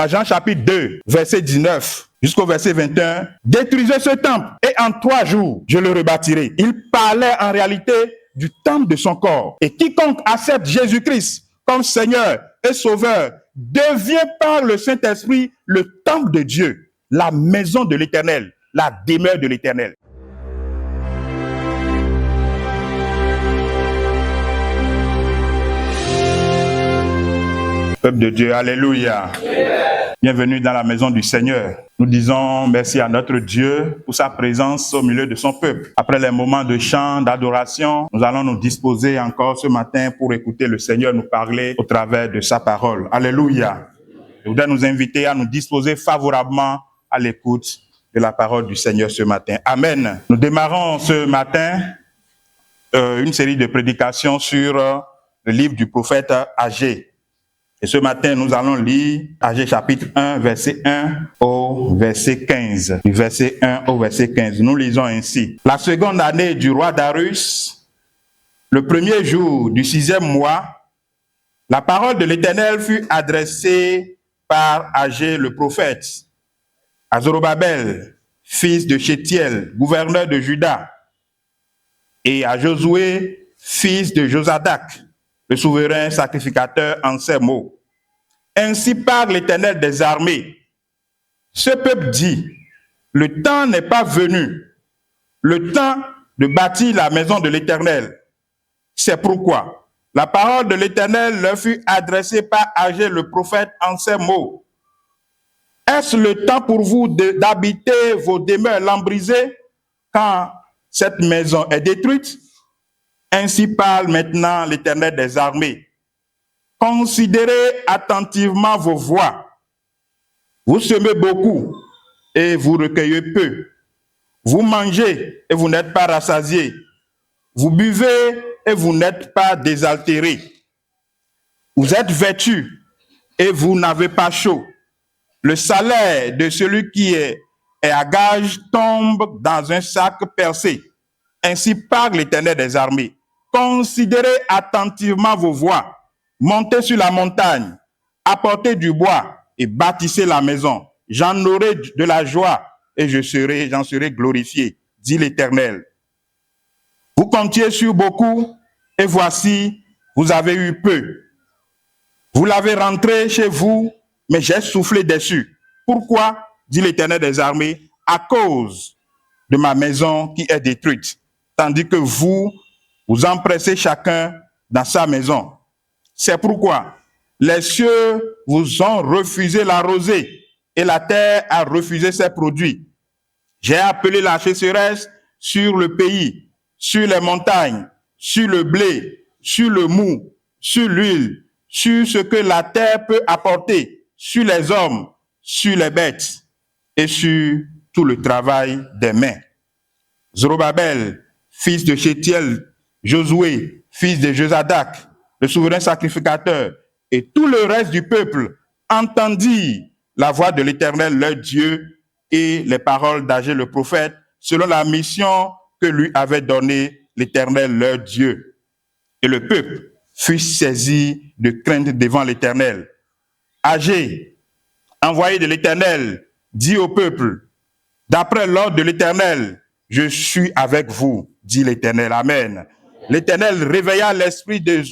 Jean chapitre 2, verset 19 jusqu'au verset 21. Détruisez ce temple et en 3 jours, je le rebâtirai. Il parlait en réalité du temple de son corps. Et quiconque accepte Jésus-Christ comme Seigneur et Sauveur devient par le Saint-Esprit le temple de Dieu, la maison de l'Éternel, la demeure de l'Éternel. Peuple de Dieu, alléluia. Bienvenue dans la maison du Seigneur. Nous disons merci à notre Dieu pour sa présence au milieu de son peuple. Après les moments de chant, d'adoration, nous allons nous disposer encore ce matin pour écouter le Seigneur nous parler au travers de sa parole. Alléluia. Je voudrais nous inviter à nous disposer favorablement à l'écoute de la parole du Seigneur ce matin. Amen. Nous démarrons ce matin une série de prédications sur le livre du prophète Agé. Et ce matin, nous allons lire Agé chapitre 1, verset 1 au verset 15. Du verset 1 au verset 15. Nous lisons ainsi. La seconde année du roi Darius, le premier jour du 6e mois, la parole de l'Éternel fut adressée par Agé le prophète à Zorobabel, fils de Shétiel, gouverneur de Juda, et à Josué, fils de Josadak, le souverain sacrificateur, en ces mots. Ainsi parle l'Éternel des armées. Ce peuple dit, le temps n'est pas venu, le temps de bâtir la maison de l'Éternel. C'est pourquoi la parole de l'Éternel leur fut adressée par Agé le prophète en ces mots. Est-ce le temps pour vous d'habiter vos demeures lambrisées quand cette maison est détruite? Ainsi parle maintenant l'Éternel des armées. Considérez attentivement vos voies. Vous semez beaucoup et vous recueillez peu. Vous mangez et vous n'êtes pas rassasiés. Vous buvez et vous n'êtes pas désaltérés. Vous êtes vêtus et vous n'avez pas chaud. Le salaire de celui qui est à gage tombe dans un sac percé. Ainsi parle l'Éternel des armées. Considérez attentivement vos voies. Montez sur la montagne, apportez du bois et bâtissez la maison. J'en aurai de la joie et j'en serai glorifié, dit l'Éternel. Vous comptiez sur beaucoup et voici, vous avez eu peu. Vous l'avez rentré chez vous, mais j'ai soufflé dessus. Pourquoi, dit l'Éternel des armées, à cause de ma maison qui est détruite, tandis que vous empressez chacun dans sa maison. C'est pourquoi les cieux vous ont refusé la rosée et la terre a refusé ses produits. J'ai appelé la sécheresse sur le pays, sur les montagnes, sur le blé, sur le mou, sur l'huile, sur ce que la terre peut apporter, sur les hommes, sur les bêtes et sur tout le travail des mains. Zorobabel, fils de Shétiel, Josué, fils de Josadak, le souverain sacrificateur, et tout le reste du peuple entendit la voix de l'Éternel, leur Dieu, et les paroles d'Agé le prophète, selon la mission que lui avait donnée l'Éternel, leur Dieu. Et le peuple fut saisi de crainte devant l'Éternel. Agé, envoyé de l'Éternel, dit au peuple, d'après l'ordre de l'Éternel, je suis avec vous, dit l'Éternel. Amen. L'Éternel réveilla l'esprit de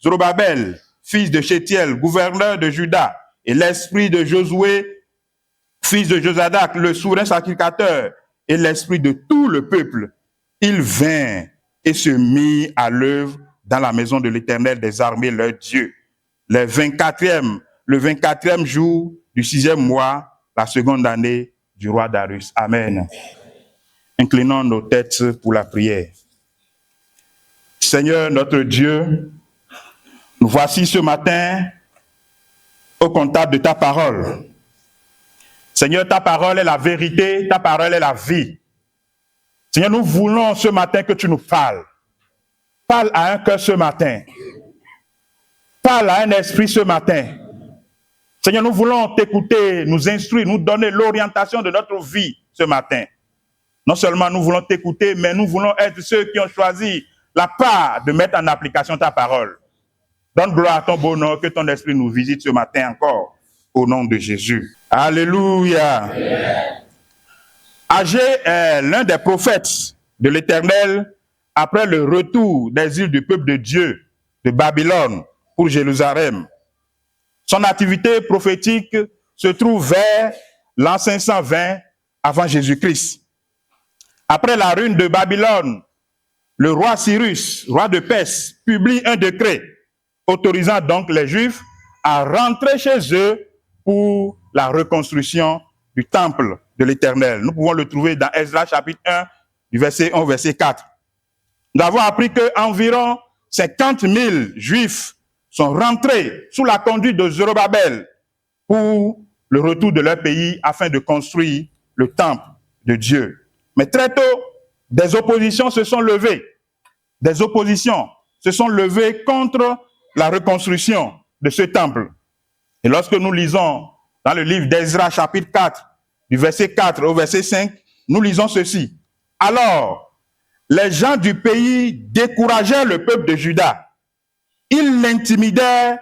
Zorobabel, fils de Shétiel, gouverneur de Juda, et l'esprit de Josué, fils de Josadak, le souverain sacrificateur, et l'esprit de tout le peuple. Il vint et se mit à l'œuvre dans la maison de l'Éternel des armées, leur Dieu. Le 24e jour du 6e mois, la seconde année du roi Darius. Amen. Inclinons nos têtes pour la prière. Seigneur notre Dieu, nous voici ce matin au contact de ta parole. Seigneur, ta parole est la vérité, ta parole est la vie. Seigneur, nous voulons ce matin que tu nous parles. Parle à un cœur ce matin. Parle à un esprit ce matin. Seigneur, nous voulons t'écouter, nous instruire, nous donner l'orientation de notre vie ce matin. Non seulement nous voulons t'écouter, mais nous voulons être ceux qui ont choisi la part de mettre en application ta parole. Donne gloire à ton beau nom, que ton esprit nous visite ce matin encore. au nom de Jésus. Alléluia. Agé est l'un des prophètes de l'Éternel après le retour d'exil du peuple de Dieu de Babylone pour Jérusalem. Son activité prophétique se trouve vers l'an 520 avant Jésus-Christ. Après la ruine de Babylone, le roi Cyrus, roi de Perse, publie un décret autorisant donc les Juifs à rentrer chez eux pour la reconstruction du temple de l'Éternel. Nous pouvons le trouver dans Esdras chapitre 1, du verset 1 au verset 4. Nous avons appris qu'environ 50 000 Juifs sont rentrés sous la conduite de Zorobabel pour le retour de leur pays afin de construire le temple de Dieu. Mais très tôt, des oppositions se sont levées. Des oppositions se sont levées contre la reconstruction de ce temple. Et lorsque nous lisons dans le livre d'Esdras chapitre 4, du verset 4 au verset 5, nous lisons ceci. Alors, les gens du pays décourageaient le peuple de Juda. Ils l'intimidèrent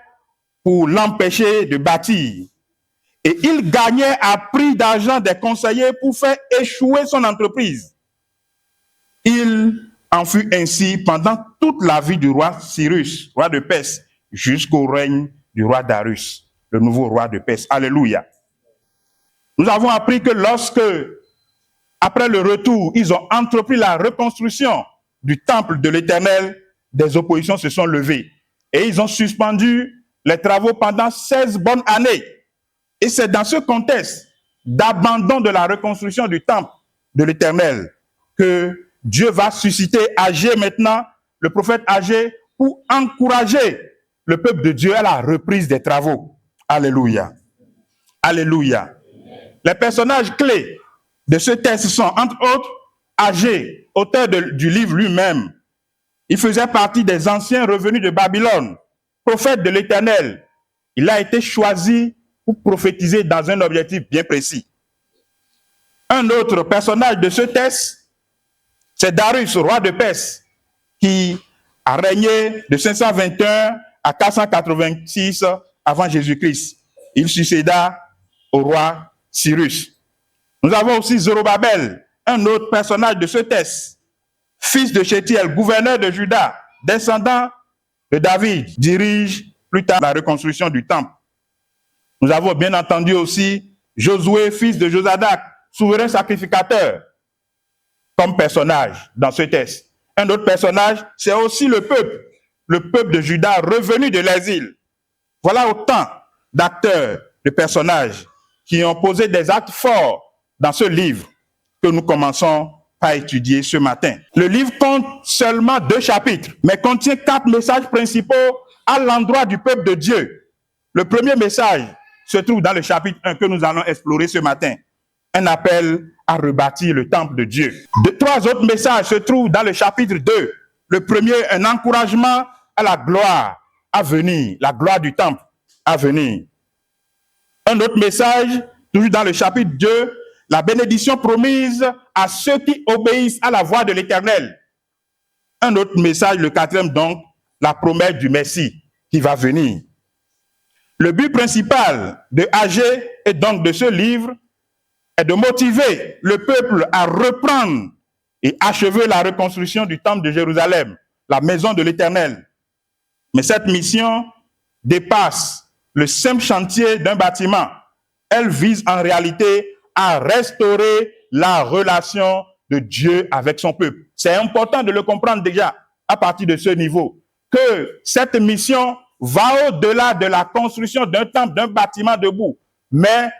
pour l'empêcher de bâtir. Et ils gagnaient à prix d'argent des conseillers pour faire échouer son entreprise. Il en fut ainsi pendant toute la vie du roi Cyrus, roi de Perse, jusqu'au règne du roi Darius, le nouveau roi de Perse. Alléluia. Nous avons appris que lorsque, après le retour, ils ont entrepris la reconstruction du temple de l'Éternel, des oppositions se sont levées. Et ils ont suspendu les travaux pendant 16 bonnes années. Et c'est dans ce contexte d'abandon de la reconstruction du temple de l'Éternel que Dieu va susciter Agé maintenant, le prophète Agé, pour encourager le peuple de Dieu à la reprise des travaux. Alléluia. Alléluia. Les personnages clés de ce texte sont, entre autres, Agé, auteur du livre lui-même. Il faisait partie des anciens revenus de Babylone, prophète de l'Éternel. Il a été choisi pour prophétiser dans un objectif bien précis. Un autre personnage de ce texte, c'est Darius, roi de Perse, qui a régné de 521 à 486 avant Jésus-Christ. Il succéda au roi Cyrus. Nous avons aussi Zorobabel, un autre personnage de ce texte, fils de Chétiel, gouverneur de Juda, descendant de David, dirige plus tard la reconstruction du temple. Nous avons bien entendu aussi Josué, fils de Josadak, souverain sacrificateur, comme personnage dans ce texte. Un autre personnage, c'est aussi le peuple de Juda revenu de l'exil. Voilà autant d'acteurs, de personnages qui ont posé des actes forts dans ce livre que nous commençons par étudier ce matin. Le livre compte seulement 2 chapitres, mais contient 4 messages principaux à l'endroit du peuple de Dieu. Le premier message se trouve dans le chapitre 1 que nous allons explorer ce matin. Un appel à rebâtir le temple de Dieu. 3 autres messages se trouvent dans le chapitre 2. Le premier, un encouragement à la gloire à venir, la gloire du temple à venir. Un autre message, toujours dans le chapitre 2, la bénédiction promise à ceux qui obéissent à la voix de l'Éternel. Un autre message, le 4e donc, la promesse du Messie qui va venir. Le but principal de Agé et donc de ce livre est de motiver le peuple à reprendre et achever la reconstruction du temple de Jérusalem, la maison de l'Éternel. Mais cette mission dépasse le simple chantier d'un bâtiment. Elle vise en réalité à restaurer la relation de Dieu avec son peuple. C'est important de le comprendre déjà à partir de ce niveau, que cette mission va au-delà de la construction d'un temple, d'un bâtiment debout. Mais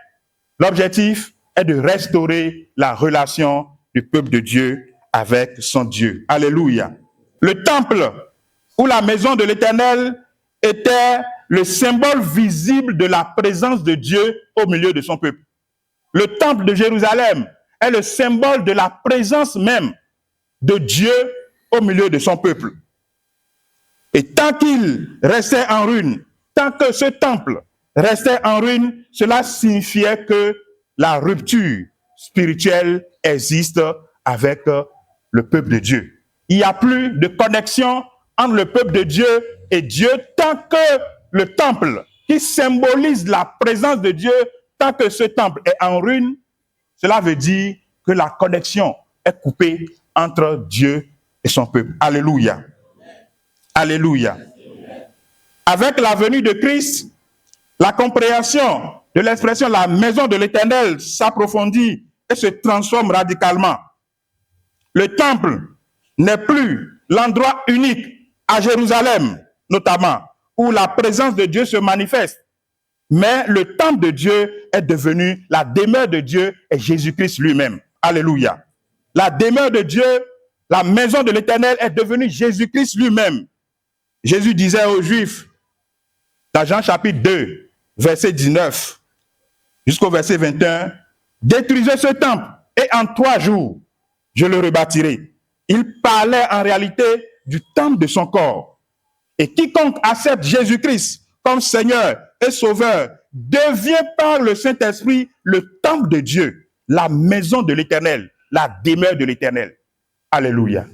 l'objectif est de restaurer la relation du peuple de Dieu avec son Dieu. Alléluia. Le temple ou la maison de l'Éternel était le symbole visible de la présence de Dieu au milieu de son peuple. Le temple de Jérusalem est le symbole de la présence même de Dieu au milieu de son peuple. Et tant qu'il restait en ruine, tant que ce temple restait en ruine, cela signifiait que la rupture spirituelle existe avec le peuple de Dieu. Il n'y a plus de connexion entre le peuple de Dieu et Dieu tant que le temple qui symbolise la présence de Dieu tant que ce temple est en ruine, cela veut dire que la connexion est coupée entre Dieu et son peuple. Alléluia. Alléluia. Avec la venue de Christ, la compréhension de l'expression la maison de l'Éternel s'approfondit et se transforme radicalement. Le temple n'est plus l'endroit unique à Jérusalem, notamment, où la présence de Dieu se manifeste. Mais le temple de Dieu est devenu la demeure de Dieu et Jésus-Christ lui-même. Alléluia. La demeure de Dieu, la maison de l'Éternel est devenue Jésus-Christ lui-même. Jésus disait aux Juifs, dans Jean chapitre 2, verset 19, jusqu'au verset 21, « Détruisez ce temple, et en 3 jours, je le rebâtirai. » Il parlait en réalité du temple de son corps. Et quiconque accepte Jésus-Christ comme Seigneur et Sauveur devient par le Saint-Esprit le temple de Dieu, la maison de l'Éternel, la demeure de l'Éternel. Alléluia.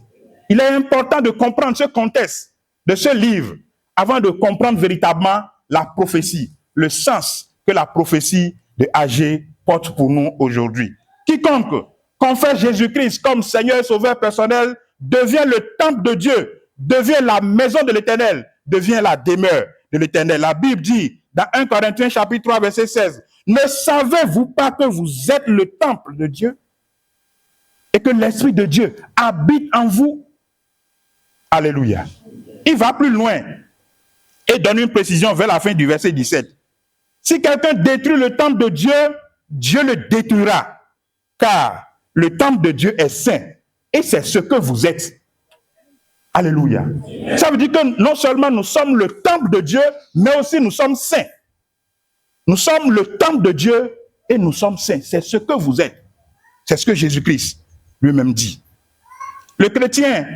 Il est important de comprendre ce contexte de ce livre avant de comprendre véritablement la prophétie, le sens que la prophétie de Agé porte pour nous aujourd'hui. Quiconque confesse Jésus-Christ comme Seigneur et Sauveur personnel devient le temple de Dieu, devient la maison de l'Éternel, devient la demeure de l'Éternel. La Bible dit dans 1 Corinthiens chapitre 3 verset 16, « Ne savez-vous pas que vous êtes le temple de Dieu et que l'Esprit de Dieu habite en vous? » Alléluia. Il va plus loin et donne une précision vers la fin du verset 17. Si quelqu'un détruit le temple de Dieu, Dieu le détruira, car le temple de Dieu est saint et c'est ce que vous êtes. Alléluia. Ça veut dire que non seulement nous sommes le temple de Dieu, mais aussi nous sommes saints. Nous sommes le temple de Dieu et nous sommes saints. C'est ce que vous êtes. C'est ce que Jésus-Christ lui-même dit. Le chrétien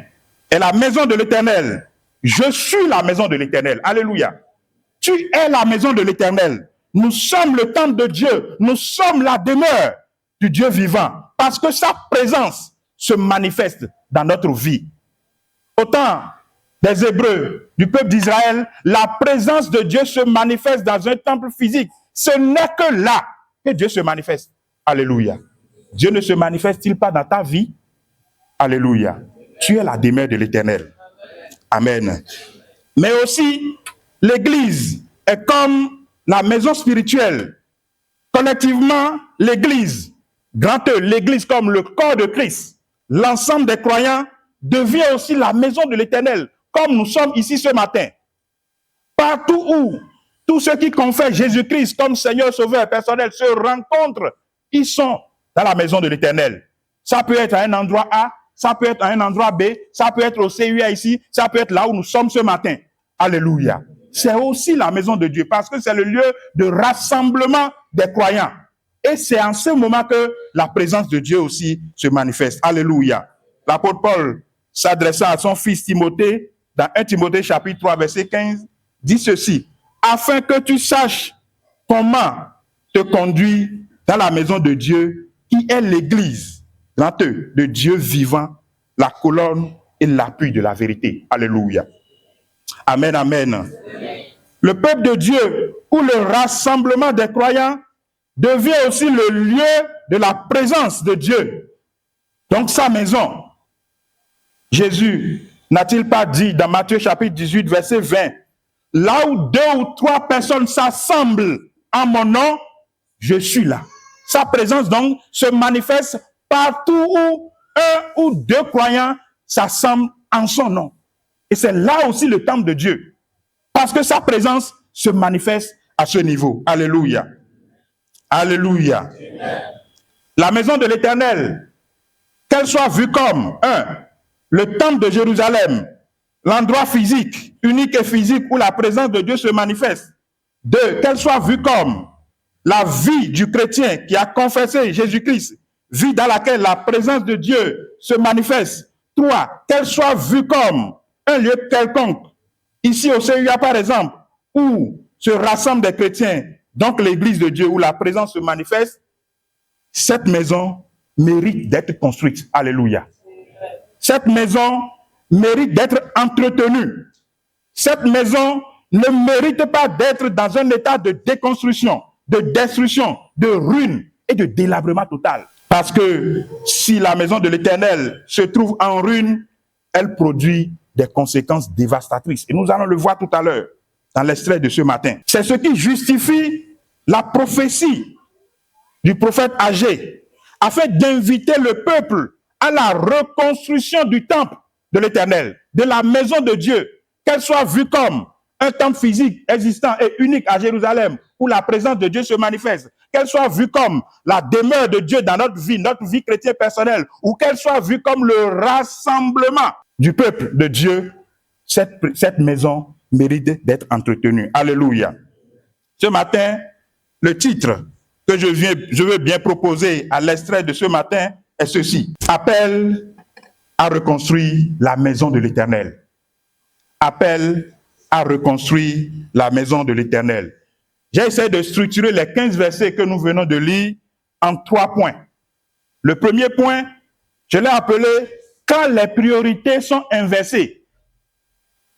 est la maison de l'Éternel. Je suis la maison de l'Éternel. Alléluia. Tu es la maison de l'Éternel. Nous sommes le temple de Dieu. Nous sommes la demeure du Dieu vivant. Parce que sa présence se manifeste dans notre vie. Au temps des Hébreux, du peuple d'Israël, la présence de Dieu se manifeste dans un temple physique. Ce n'est que là que Dieu se manifeste. Alléluia. Dieu ne se manifeste-t-il pas dans ta vie? Alléluia. Tu es la demeure de l'Éternel. Amen. Mais aussi, l'Église est comme la maison spirituelle. Collectivement, l'Église, grand E, l'Église comme le corps de Christ, l'ensemble des croyants devient aussi la maison de l'Éternel, comme nous sommes ici ce matin. Partout où tous ceux qui confessent Jésus-Christ comme Seigneur Sauveur personnel se rencontrent, ils sont dans la maison de l'Éternel. Ça peut être à un endroit A, ça peut être à un endroit B, ça peut être au CUA ici, ça peut être là où nous sommes ce matin. Alléluia. C'est aussi la maison de Dieu parce que c'est le lieu de rassemblement des croyants. Et c'est en ce moment que la présence de Dieu aussi se manifeste. Alléluia. L'apôtre Paul, s'adressant à son fils Timothée, dans 1 Timothée chapitre 3 verset 15, dit ceci, « Afin que tu saches comment te conduire dans la maison de Dieu, qui est l'Église, grand E, de Dieu vivant, la colonne et l'appui de la vérité. » Alléluia. Amen, amen. Le peuple de Dieu, ou le rassemblement des croyants, devient aussi le lieu de la présence de Dieu. Donc sa maison. Jésus n'a-t-il pas dit dans Matthieu chapitre 18, verset 20, « Là où 2 ou 3 personnes s'assemblent en mon nom, je suis là. » Sa présence donc se manifeste partout où 1 ou 2 croyants s'assemblent en son nom. Et c'est là aussi le temple de Dieu. Parce que sa présence se manifeste à ce niveau. Alléluia. Alléluia. La maison de l'Éternel, qu'elle soit vue comme, 1, le temple de Jérusalem, l'endroit physique, unique et physique où la présence de Dieu se manifeste. 2, qu'elle soit vue comme la vie du chrétien qui a confessé Jésus-Christ, vie dans laquelle la présence de Dieu se manifeste. 3, qu'elle soit vue comme un lieu quelconque, ici au CUA par exemple, où se rassemblent des chrétiens, donc l'église de Dieu où la présence se manifeste, cette maison mérite d'être construite. Alléluia. Cette maison mérite d'être entretenue. Cette maison ne mérite pas d'être dans un état de déconstruction, de destruction, de ruine et de délabrement total. Parce que si la maison de l'Éternel se trouve en ruine, elle produit des conséquences dévastatrices. Et nous allons le voir tout à l'heure dans l'extrait de ce matin. C'est ce qui justifie la prophétie du prophète Agé, afin d'inviter le peuple à la reconstruction du temple de l'Éternel, de la maison de Dieu, qu'elle soit vue comme un temple physique existant et unique à Jérusalem, où la présence de Dieu se manifeste, qu'elle soit vue comme la demeure de Dieu dans notre vie chrétienne personnelle, ou qu'elle soit vue comme le rassemblement du peuple de Dieu, cette maison mérite d'être entretenue. Alléluia. Ce matin, le titre que je veux bien proposer à l'extrait de ce matin est ceci. Appel à reconstruire la maison de l'Éternel. Appel à reconstruire la maison de l'Éternel. J'ai essayé de structurer les 15 versets que nous venons de lire en 3 points. Le premier point, je l'ai appelé « Quand les priorités sont inversées ».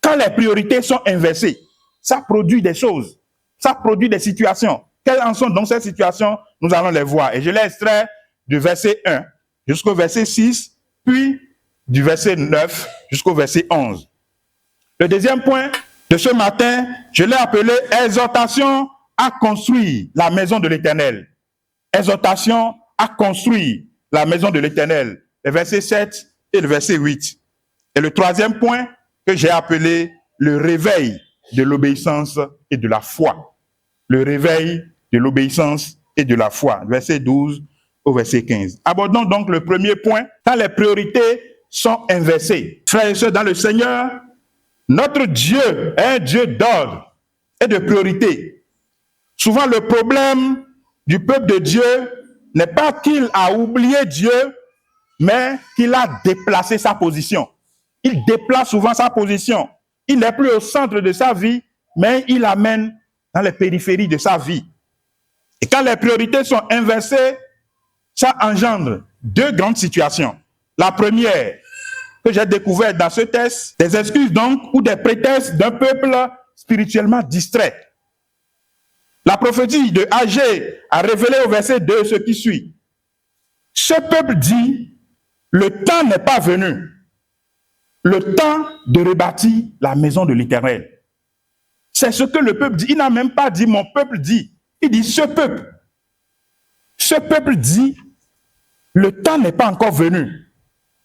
Quand les priorités sont inversées, ça produit des choses, ça produit des situations. Quelles en sont donc ces situations? Nous allons les voir. Et je l'ai extrait du verset 1 jusqu'au verset 6, puis du verset 9 jusqu'au verset 11. Le deuxième point de ce matin, je l'ai appelé « Exhortation à construire la maison de l'Éternel ». Exhortation à construire la maison de l'Éternel. Le verset 7 et le verset 8. Et le troisième point que j'ai appelé le réveil de l'obéissance et de la foi. Le réveil de l'obéissance et de la foi. Verset 12 au verset 15. Abordons donc le premier point, quand les priorités sont inversées. Frères et sœurs dans le Seigneur, notre Dieu est un Dieu d'ordre et de priorité. Souvent, le problème du peuple de Dieu n'est pas qu'il a oublié Dieu, mais qu'il a déplacé sa position. Il déplace souvent sa position. Il n'est plus au centre de sa vie, mais il l'amène dans les périphéries de sa vie. Et quand les priorités sont inversées, ça engendre 2 grandes situations. La première, que j'ai découverte dans ce texte, des excuses donc ou des prétextes d'un peuple spirituellement distrait. La prophétie de Agé a révélé au verset 2 ce qui suit. Ce peuple dit, le temps n'est pas venu. Le temps de rebâtir la maison de l'Éternel. C'est ce que le peuple dit. Il n'a même pas dit mon peuple dit. Il dit ce peuple. Ce peuple dit le temps n'est pas encore venu.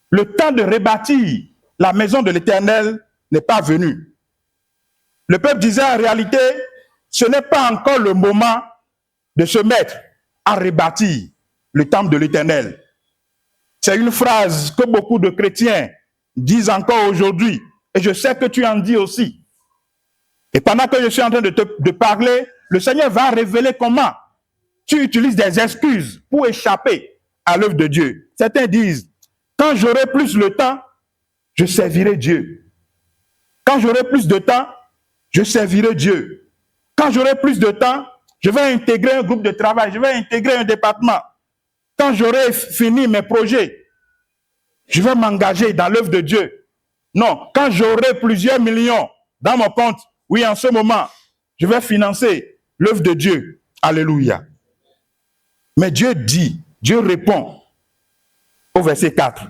Le temps de rebâtir la maison de l'Éternel n'est pas venu. Le peuple disait en réalité, ce n'est pas encore le moment de se mettre à rebâtir le temple de l'Éternel. C'est une phrase que beaucoup de chrétiens disent encore aujourd'hui. Et je sais que tu en dis aussi. Et pendant que je suis en train de parler, le Seigneur va révéler comment tu utilises des excuses pour échapper à l'œuvre de Dieu. Certains disent, quand j'aurai plus le temps, je servirai Dieu. Quand j'aurai plus de temps, je servirai Dieu. Quand j'aurai plus de temps, je vais intégrer un groupe de travail, je vais intégrer un département. Quand j'aurai fini mes projets, je vais m'engager dans l'œuvre de Dieu. Non, quand j'aurai plusieurs millions dans mon compte, oui, en ce moment, je vais financer l'œuvre de Dieu. Alléluia. Mais Dieu dit, Dieu répond au verset 4.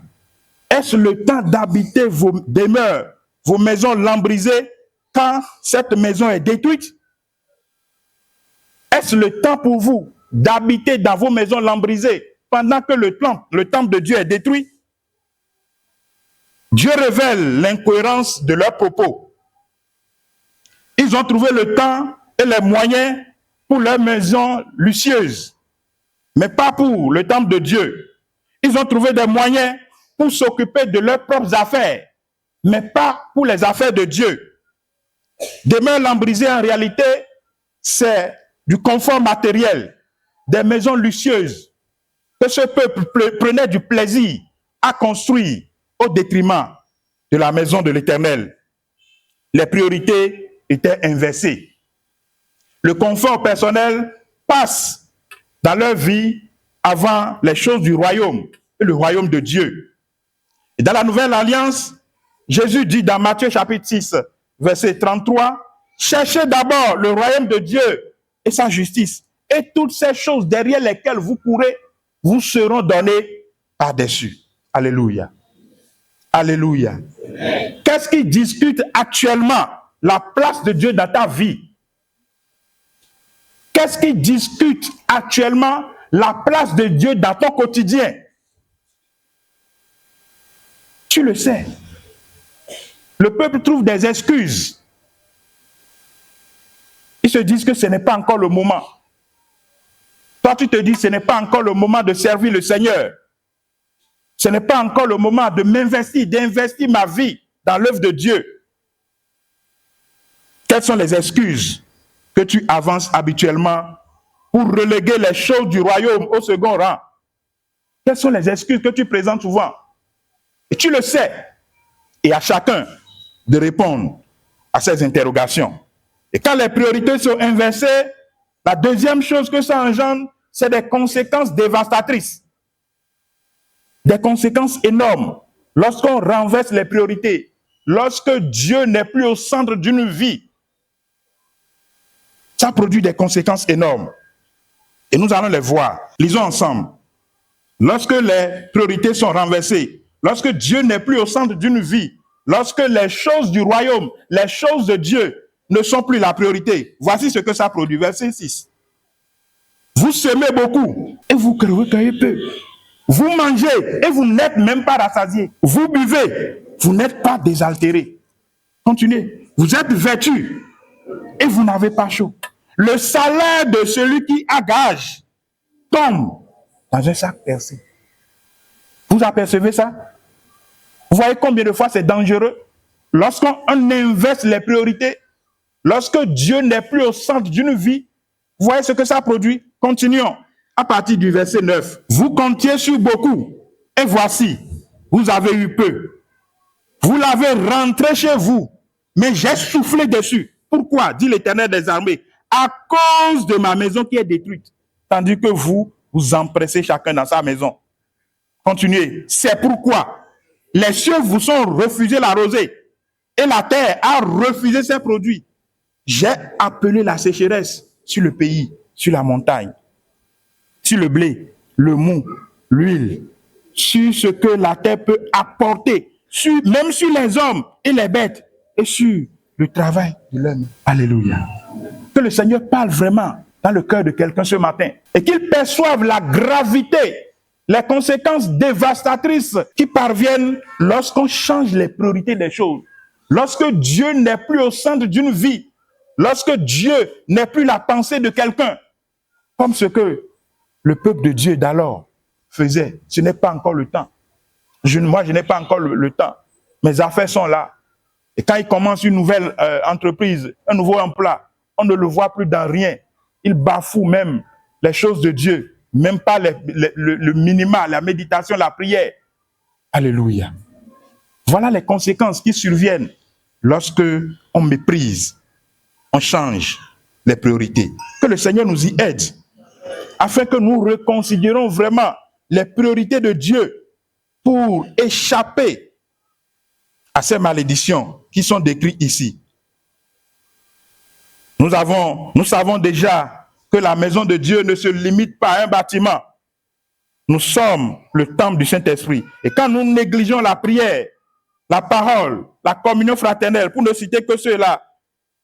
Est-ce le temps d'habiter vos demeures, vos maisons lambrisées, quand cette maison est détruite? Est-ce le temps pour vous d'habiter dans vos maisons lambrisées pendant que le temple de Dieu est détruit? Dieu révèle l'incohérence de leurs propos. Ils ont trouvé le temps et les moyens pour leurs maisons luxueuses, mais pas pour le temple de Dieu. Ils ont trouvé des moyens pour s'occuper de leurs propres affaires, mais pas pour les affaires de Dieu. Demeures lambrisées, en réalité, c'est du confort matériel, des maisons luxueuses, que ce peuple prenait du plaisir à construire au détriment de la maison de l'Éternel. Les priorités étaient inversées. Le confort personnel passe dans leur vie avant les choses du royaume et le royaume de Dieu. Et dans la Nouvelle Alliance, Jésus dit dans Matthieu chapitre 6, verset 33, Cherchez d'abord le royaume de Dieu et sa justice. Et toutes ces choses derrière lesquelles vous courez vous seront données par-dessus. Alléluia. Alléluia. Qu'est-ce qui discute actuellement la place de Dieu dans ta vie? Qu'est-ce qui discute actuellement la place de Dieu dans ton quotidien? Tu le sais. Le peuple trouve des excuses. Ils se disent que ce n'est pas encore le moment. Toi, tu te dis que ce n'est pas encore le moment de servir le Seigneur. Ce n'est pas encore le moment de m'investir, d'investir ma vie dans l'œuvre de Dieu. Quelles sont les excuses que tu avances habituellement pour reléguer les choses du royaume au second rang? Quelles sont les excuses que tu présentes souvent? Et tu le sais. Et à chacun de répondre à ces interrogations. Et quand les priorités sont inversées, la deuxième chose que ça engendre, c'est des conséquences dévastatrices. Des conséquences énormes. Lorsqu'on renverse les priorités, lorsque Dieu n'est plus au centre d'une vie, ça produit des conséquences énormes. Et nous allons les voir. Lisons ensemble. Lorsque les priorités sont renversées, lorsque Dieu n'est plus au centre d'une vie, lorsque les choses du royaume, les choses de Dieu ne sont plus la priorité, voici ce que ça produit. Verset 6. Vous semez beaucoup et vous recueillez peu. Vous mangez et vous n'êtes même pas rassasiés. Vous buvez, vous n'êtes pas désaltérés. Continuez. Vous êtes vêtus et vous n'avez pas chaud. Le salaire de celui qui a gage tombe dans un sac percé. Vous apercevez ça? Vous voyez combien de fois c'est dangereux? Lorsqu'on inverse les priorités, lorsque Dieu n'est plus au centre d'une vie, vous voyez ce que ça produit? Continuons. À partir du verset 9. Vous comptiez sur beaucoup, et voici, vous avez eu peu. Vous l'avez rentré chez vous, mais j'ai soufflé dessus. Pourquoi? Dit l'Éternel des armées. À cause de ma maison qui est détruite. Tandis que vous, vous empressez chacun dans sa maison. Continuez. C'est pourquoi les cieux vous sont refusés la rosée, et la terre a refusé ses produits. J'ai appelé la sécheresse sur le pays, sur la montagne, sur le blé, le mou, l'huile, sur ce que la terre peut apporter, même sur les hommes et les bêtes, et sur le travail de l'homme. Alléluia. Que le Seigneur parle vraiment dans le cœur de quelqu'un ce matin, et qu'il perçoive la gravité, les conséquences dévastatrices qui parviennent lorsqu'on change les priorités des choses. Lorsque Dieu n'est plus au centre d'une vie, lorsque Dieu n'est plus la pensée de quelqu'un, comme ce que le peuple de Dieu d'alors faisait. Ce n'est pas encore le temps. Moi, je n'ai pas encore le temps. Mes affaires sont là. Et quand il commence une nouvelle entreprise, un nouveau emploi, on ne le voit plus dans rien. Il bafoue même les choses de Dieu. Même pas le minima, la méditation, la prière. Alléluia. Voilà les conséquences qui surviennent lorsque on méprise, on change les priorités. Que le Seigneur nous y aide, afin que nous reconsidérons vraiment les priorités de Dieu pour échapper à ces malédictions qui sont décrites ici. Nous savons déjà que la maison de Dieu ne se limite pas à un bâtiment. Nous sommes le temple du Saint-Esprit. Et quand nous négligeons la prière, la parole, la communion fraternelle, pour ne citer que ceux-là,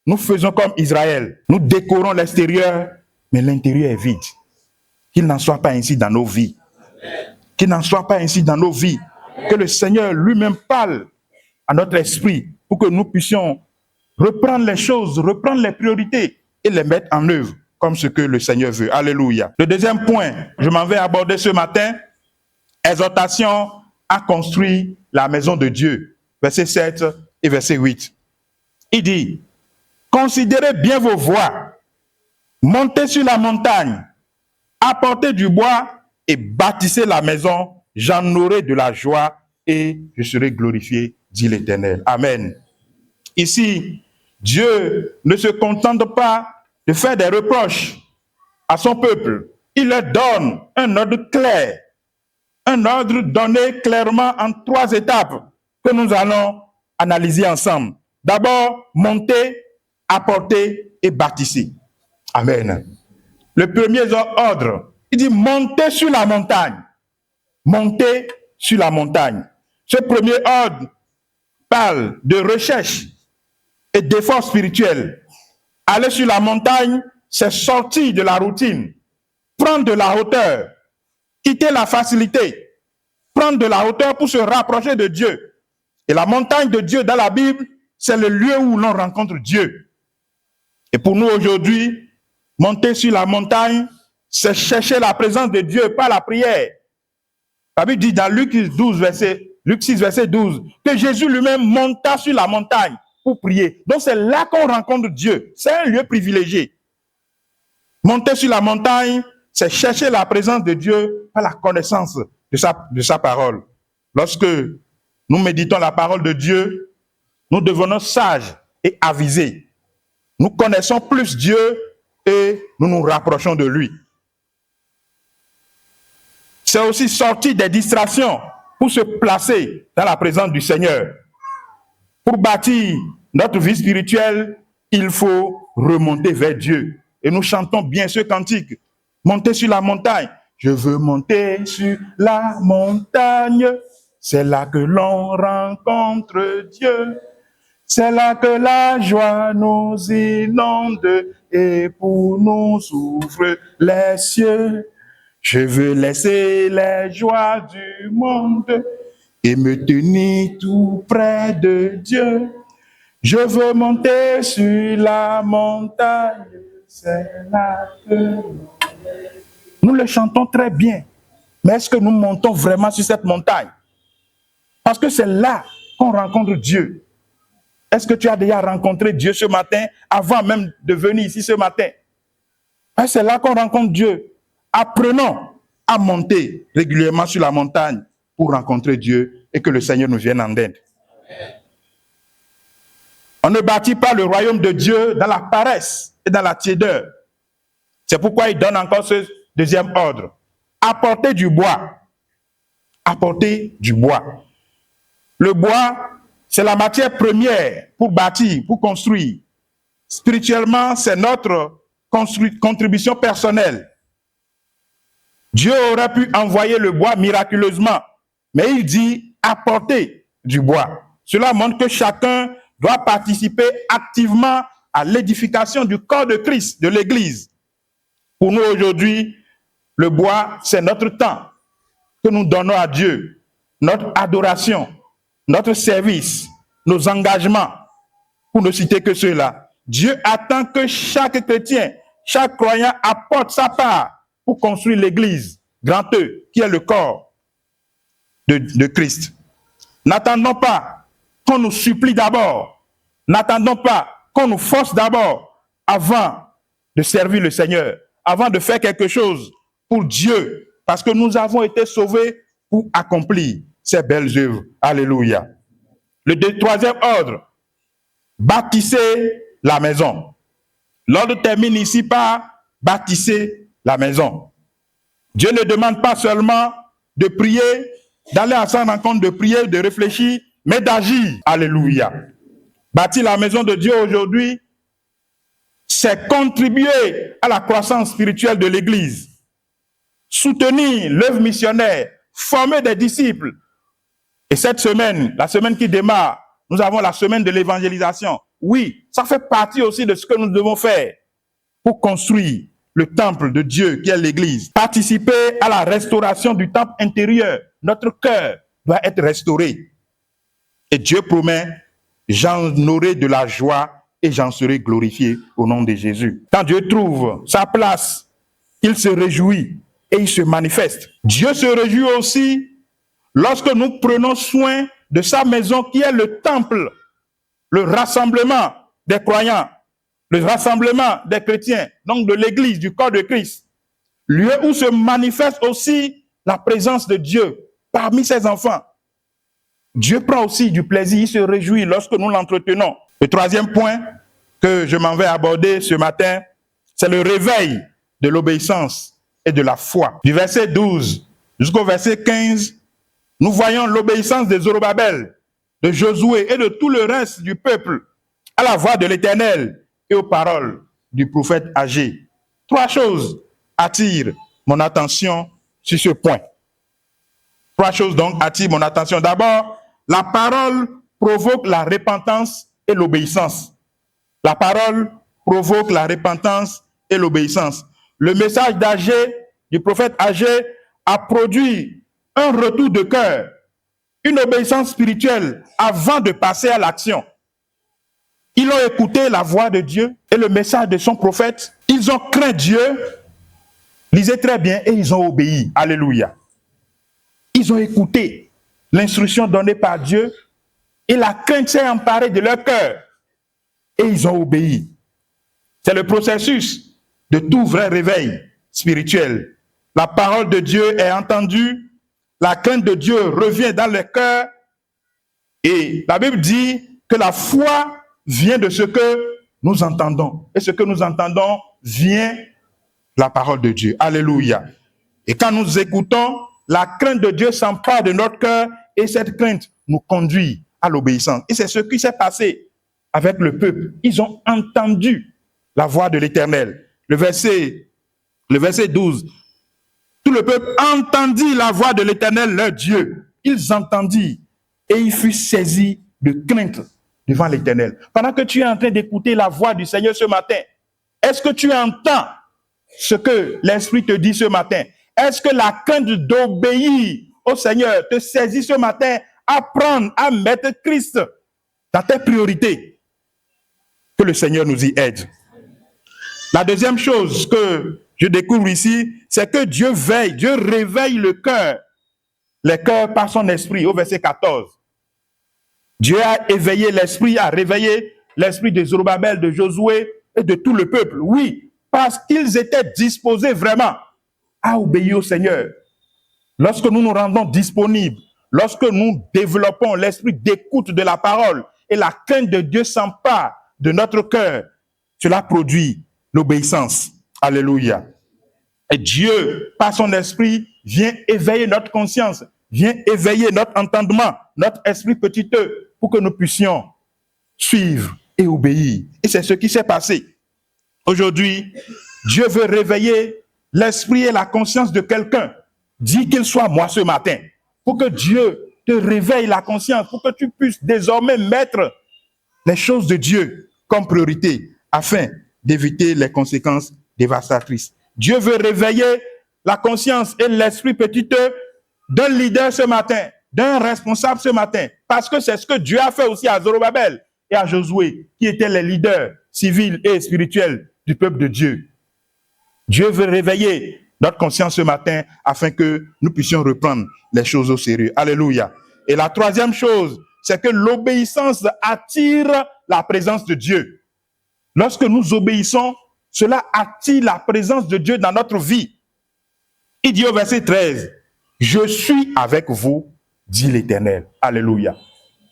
nous faisons comme Israël. Nous décorons l'extérieur, mais l'intérieur est vide. Qu'il n'en soit pas ainsi dans nos vies. Qu'il n'en soit pas ainsi dans nos vies. Que le Seigneur lui-même parle à notre esprit pour que nous puissions reprendre les choses, reprendre les priorités et les mettre en œuvre comme ce que le Seigneur veut. Alléluia. Le deuxième point, je m'en vais aborder ce matin, exhortation à construire la maison de Dieu. Verset 7 et verset 8. Il dit, considérez bien vos voies, montez sur la montagne, apportez du bois et bâtissez la maison, j'en aurai de la joie et je serai glorifié, dit l'Éternel. Amen. Ici, Dieu ne se contente pas de faire des reproches à son peuple. Il leur donne un ordre clair, un ordre donné clairement en 3 étapes que nous allons analyser ensemble. D'abord, monter apportez et bâtissez. Amen. Le premier ordre, il dit montez sur la montagne. Montez sur la montagne. Ce premier ordre parle de recherche et d'effort spirituel. Aller sur la montagne, c'est sortir de la routine, prendre de la hauteur, quitter la facilité, prendre de la hauteur pour se rapprocher de Dieu. Et la montagne de Dieu dans la Bible, c'est le lieu où l'on rencontre Dieu. Et pour nous aujourd'hui, monter sur la montagne, c'est chercher la présence de Dieu par la prière. La Bible dit dans Luc 6, verset 12, que Jésus lui-même monta sur la montagne pour prier. Donc c'est là qu'on rencontre Dieu. C'est un lieu privilégié. Monter sur la montagne, c'est chercher la présence de Dieu par la connaissance de sa parole. Lorsque nous méditons la parole de Dieu, nous devenons sages et avisés. Nous connaissons plus Dieu et nous nous rapprochons de lui. C'est aussi sortir des distractions pour se placer dans la présence du Seigneur. Pour bâtir notre vie spirituelle, il faut remonter vers Dieu. Et nous chantons bien ce cantique. Monter sur la montagne. Je veux monter sur la montagne. C'est là que l'on rencontre Dieu. C'est là que la joie nous inonde et pour nous ouvre les cieux. Je veux laisser les joies du monde et me tenir tout près de Dieu. Je veux monter sur la montagne, c'est là que... Nous le chantons très bien, mais est-ce que nous montons vraiment sur cette montagne? Parce que c'est là qu'on rencontre Dieu. Est-ce que tu as déjà rencontré Dieu ce matin, avant même de venir ici ce matin? C'est là qu'on rencontre Dieu. Apprenons à monter régulièrement sur la montagne pour rencontrer Dieu et que le Seigneur nous vienne en aide. On ne bâtit pas le royaume de Dieu dans la paresse et dans la tiédeur. C'est pourquoi il donne encore ce deuxième ordre. Apporter du bois. Apporter du bois. Le bois, c'est la matière première pour bâtir, pour construire. Spirituellement, c'est notre contribution personnelle. Dieu aurait pu envoyer le bois miraculeusement, mais il dit apporter du bois. Cela montre que chacun doit participer activement à l'édification du corps de Christ, de l'Église. Pour nous aujourd'hui, le bois, c'est notre temps que nous donnons à Dieu, notre adoration, notre service, nos engagements, pour ne citer que ceux-là. Dieu attend que chaque chrétien, chaque croyant apporte sa part pour construire l'Église, grand E, qui est le corps de Christ. N'attendons pas qu'on nous supplie d'abord. N'attendons pas qu'on nous force d'abord avant de servir le Seigneur, avant de faire quelque chose pour Dieu, parce que nous avons été sauvés pour accomplir ces belles œuvres. Alléluia. Le troisième ordre, bâtissez la maison. L'ordre termine ici par bâtissez la maison. Dieu ne demande pas seulement de prier, d'aller à sa rencontre, de prier, de réfléchir, mais d'agir. Alléluia. Bâtir la maison de Dieu aujourd'hui, c'est contribuer à la croissance spirituelle de l'Église, soutenir l'œuvre missionnaire, former des disciples. Et cette semaine, la semaine qui démarre, nous avons la semaine de l'évangélisation. Oui, ça fait partie aussi de ce que nous devons faire pour construire le temple de Dieu qui est l'Église. Participer à la restauration du temple intérieur. Notre cœur doit être restauré. Et Dieu promet, j'en aurai de la joie et j'en serai glorifié au nom de Jésus. Quand Dieu trouve sa place, il se réjouit et il se manifeste. Dieu se réjouit aussi lorsque nous prenons soin de sa maison qui est le temple, le rassemblement des croyants, le rassemblement des chrétiens, donc de l'Église, du corps de Christ, lieu où se manifeste aussi la présence de Dieu parmi ses enfants. Dieu prend aussi du plaisir, il se réjouit lorsque nous l'entretenons. Le troisième point que je m'en vais aborder ce matin, c'est le réveil de l'obéissance et de la foi. Du verset 12 jusqu'au verset 15, nous voyons l'obéissance de Zorobabel, de Josué et de tout le reste du peuple à la voix de l'Éternel et aux paroles du prophète Agé. 3 choses attirent mon attention sur ce point. 3 choses donc attirent mon attention. D'abord, la parole provoque la repentance et l'obéissance. La parole provoque la repentance et l'obéissance. Le message d'Agé, du prophète Agé, a produit un retour de cœur, une obéissance spirituelle avant de passer à l'action. Ils ont écouté la voix de Dieu et le message de son prophète. Ils ont craint Dieu, lisez très bien, et ils ont obéi. Alléluia. Ils ont écouté l'instruction donnée par Dieu et la crainte s'est emparée de leur cœur et ils ont obéi. C'est le processus de tout vrai réveil spirituel. La parole de Dieu est entendue, la crainte de Dieu revient dans le cœur et la Bible dit que la foi vient de ce que nous entendons. Et ce que nous entendons vient de la parole de Dieu. Alléluia. Et quand nous écoutons, la crainte de Dieu s'empare de notre cœur et cette crainte nous conduit à l'obéissance. Et c'est ce qui s'est passé avec le peuple. Ils ont entendu la voix de l'Éternel. Le verset 12. Tout le peuple entendit la voix de l'Éternel, leur Dieu. Ils entendirent et ils furent saisis de crainte devant l'Éternel. Pendant que tu es en train d'écouter la voix du Seigneur ce matin, est-ce que tu entends ce que l'Esprit te dit ce matin? Est-ce que la crainte d'obéir au Seigneur te saisit ce matin à prendre, à mettre Christ dans tes priorités? Que le Seigneur nous y aide. La deuxième chose que je découvre ici, c'est que Dieu veille, Dieu réveille le cœur, les cœurs par son esprit, au verset 14. Dieu a éveillé l'esprit, a réveillé l'esprit de Zorobabel, de Josué et de tout le peuple. Oui, parce qu'ils étaient disposés vraiment à obéir au Seigneur. Lorsque nous nous rendons disponibles, lorsque nous développons l'esprit d'écoute de la parole et la crainte de Dieu s'empare de notre cœur, cela produit l'obéissance. Alléluia. Et Dieu, par son esprit, vient éveiller notre conscience, vient éveiller notre entendement, notre esprit petiteux, pour que nous puissions suivre et obéir. Et c'est ce qui s'est passé. Aujourd'hui, Dieu veut réveiller l'esprit et la conscience de quelqu'un. Dis qu'il soit moi ce matin, pour que Dieu te réveille la conscience, pour que tu puisses désormais mettre les choses de Dieu comme priorité, afin d'éviter les conséquences dévastatrices. Dieu veut réveiller la conscience et l'esprit petiteux d'un leader ce matin, d'un responsable ce matin, parce que c'est ce que Dieu a fait aussi à Zorobabel et à Josué, qui étaient les leaders civils et spirituels du peuple de Dieu. Dieu veut réveiller notre conscience ce matin afin que nous puissions reprendre les choses au sérieux. Alléluia. Et la troisième chose, c'est que l'obéissance attire la présence de Dieu. Lorsque nous obéissons, cela attire la présence de Dieu dans notre vie. Il dit au verset 13, « Je suis avec vous, dit l'Éternel. » Alléluia.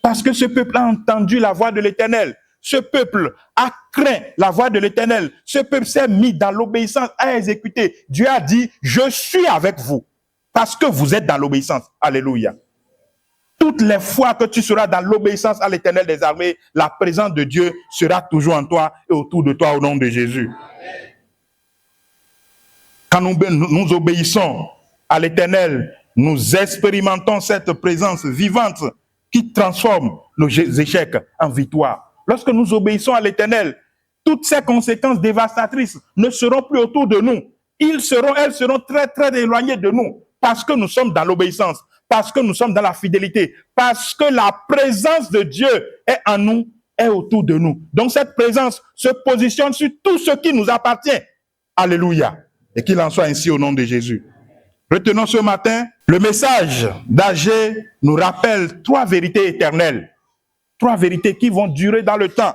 Parce que ce peuple a entendu la voix de l'Éternel. Ce peuple a craint la voix de l'Éternel. Ce peuple s'est mis dans l'obéissance à exécuter. Dieu a dit, « Je suis avec vous. » Parce que vous êtes dans l'obéissance. Alléluia. Toutes les fois que tu seras dans l'obéissance à l'Éternel des armées, la présence de Dieu sera toujours en toi et autour de toi au nom de Jésus. Quand nous obéissons à l'Éternel, nous expérimentons cette présence vivante qui transforme nos échecs en victoire. Lorsque nous obéissons à l'Éternel, toutes ces conséquences dévastatrices ne seront plus autour de nous. Elles seront très, très éloignées de nous parce que nous sommes dans l'obéissance, parce que nous sommes dans la fidélité, parce que la présence de Dieu est en nous, est autour de nous. Donc cette présence se positionne sur tout ce qui nous appartient. Alléluia. Et qu'il en soit ainsi au nom de Jésus. Retenons ce matin, le message d'Agé nous rappelle 3 vérités éternelles. 3 vérités qui vont durer dans le temps.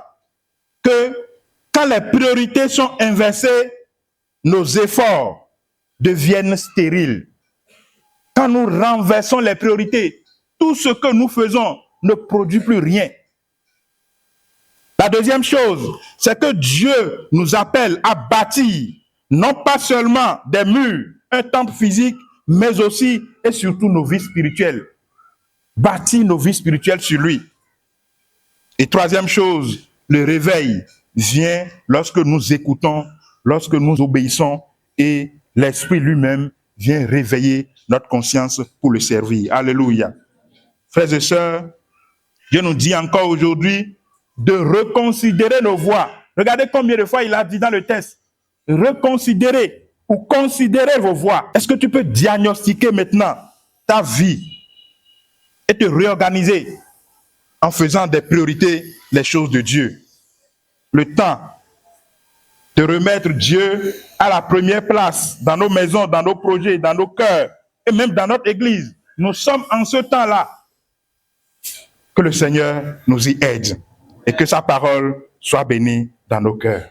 Que quand les priorités sont inversées, nos efforts deviennent stériles. Quand nous renversons les priorités, tout ce que nous faisons ne produit plus rien. La deuxième chose, c'est que Dieu nous appelle à bâtir, non pas seulement des murs, un temple physique, mais aussi et surtout nos vies spirituelles. Bâtir nos vies spirituelles sur lui. Et troisième chose, le réveil vient lorsque nous écoutons, lorsque nous obéissons et l'Esprit lui-même vient réveiller notre conscience pour le servir. Alléluia. Frères et sœurs, Dieu nous dit encore aujourd'hui de reconsidérer nos voies. Regardez combien de fois il a dit dans le texte. Reconsidérez ou considérez vos voies. Est-ce que tu peux diagnostiquer maintenant ta vie et te réorganiser en faisant des priorités les choses de Dieu? Le temps de remettre Dieu à la première place dans nos maisons, dans nos projets, dans nos cœurs et même dans notre église. Nous sommes en ce temps-là. Que le Seigneur nous y aide et que sa parole soit bénie dans nos cœurs.